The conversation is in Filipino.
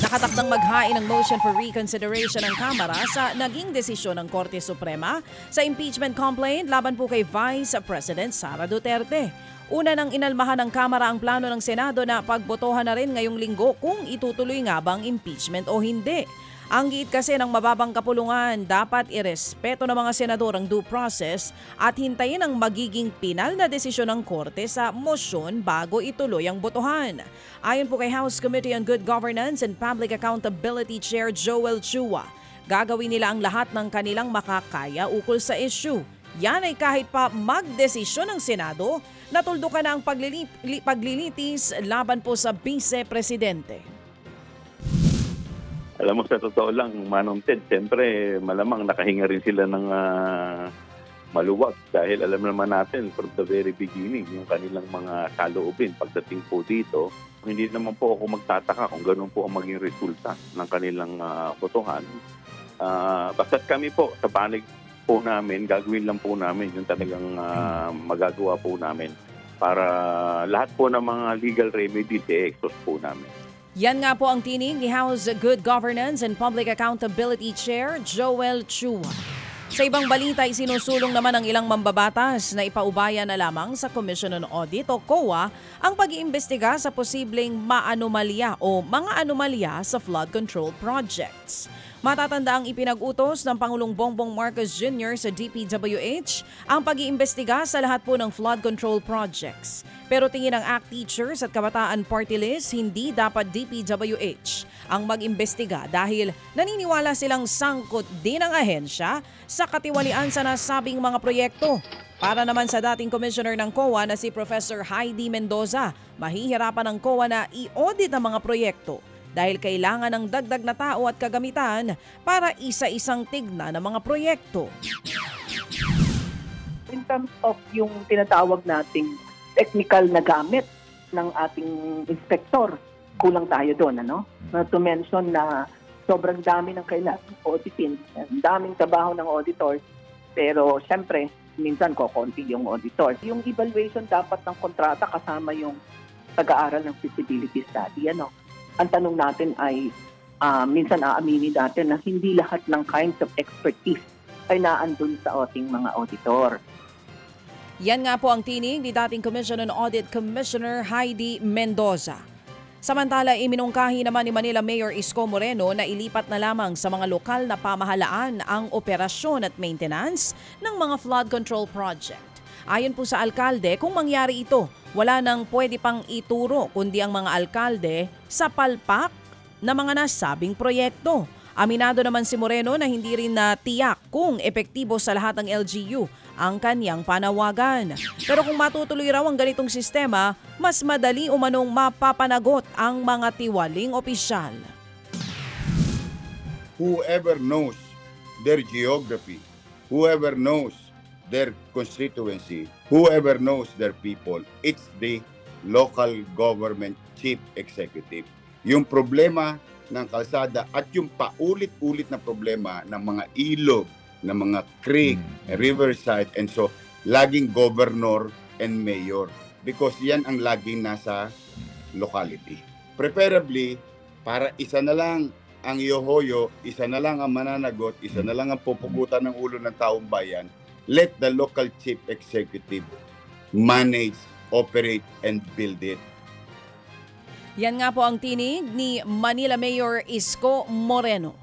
Nakatakdang maghain ng motion for reconsideration ng Kamara sa naging desisyon ng Korte Suprema sa impeachment complaint laban po kay Vice President Sara Duterte. Una nang inalmahan ng Kamara ang plano ng Senado na pagbotohan na rin ngayong linggo kung itutuloy nga bang impeachment o hindi. Ang giit kasi ng mababang kapulungan, dapat irespeto ng mga senador ang due process at hintayin ang magiging pinal na desisyon ng Korte sa motion bago ituloy ang botohan. Ayon po kay House Committee on Good Governance and Public Accountability Chair Joel Chua, gagawin nila ang lahat ng kanilang makakaya ukol sa issue. Yan ay kahit pa magdesisyon ng Senado, natuldukan na ang paglilitis laban po sa Vice Presidente. Alam mo, sa totoo lang, Manong Ted, siyempre malamang nakahinga rin sila ng maluwag dahil alam naman natin from the very beginning yung kanilang mga saloobin pagdating po dito. Hindi naman po ako magtataka kung ganun po ang maging resulta ng kanilang botohan. Basta't kami po sa panig po namin, gagawin lang po namin yung talagang magagawa po namin para lahat po ng mga legal remedies i-exhaust po namin. Yan nga po ang tinig ni House Good Governance and Public Accountability Chair Joel Chua. Sa ibang balita, isinusulong naman ng ilang mambabatas na ipaubaya na lamang sa Commission on Audit o COA ang pag-iimbestiga sa posibleng maanomalya o mga anomalya sa flood control projects. Matatanda ang ipinag-utos ng Pangulong Bongbong Marcos Jr. sa DPWH ang pag-iimbestiga sa lahat po ng flood control projects. Pero tingin ng ACT Teachers at Kabataan Party List, hindi dapat DPWH ang mag-imbestiga dahil naniniwala silang sangkot din ang ahensya sa katiwalian sa nasabing mga proyekto. Para naman sa dating commissioner ng COA na si Professor Heidi Mendoza, mahihirapan ng COA na i-audit ang mga proyekto dahil kailangan ng dagdag na tao at kagamitan para isa-isang tignan ng mga proyekto. In terms of yung tinatawag nating technical na gamit ng ating inspector, kulang tayo doon, ano? To mention na sobrang dami ng kailangan auditin, daming trabaho ng auditors, pero syempre, minsan kokonti yung auditors. Yung evaluation dapat ng kontrata kasama yung pag-aaral ng feasibility study, ano? Ang tanong natin ay, minsan aaminin natin na hindi lahat ng kinds of expertise ay naandun sa ating mga auditor. Yan nga po ang tinig ni dating Commission on Audit Commissioner Heidi Mendoza. Samantala, iminungkahi naman ni Manila Mayor Isko Moreno na ilipat na lamang sa mga lokal na pamahalaan ang operasyon at maintenance ng mga flood control project. Ayon po sa alkalde, kung mangyari ito, wala nang pwede pang ituro kundi ang mga alkalde sa palpak na mga nasabing proyekto. Aminado naman si Moreno na hindi rin natiyak kung epektibo sa lahat ng LGU ang kanyang panawagan. Pero kung matutuloy raw ang ganitong sistema, mas madali umanong mapapanagot ang mga tiwaling opisyal. Whoever knows their geography, whoever knows their constituency, whoever knows their people, it's the local government chief executive. Yung problema ng kalsada at yung paulit-ulit na problema ng mga ilog, ng mga creek, riverside, and so laging governor and mayor because yan ang laging nasa locality. Preferably, para isa na lang ang iyohoyo, isa na lang ang mananagot, isa na lang ang pupugutan ng ulo ng taong bayan, let the local chief executive manage, operate, and build it. Yan nga po ang tinig ni Manila Mayor Isko Moreno.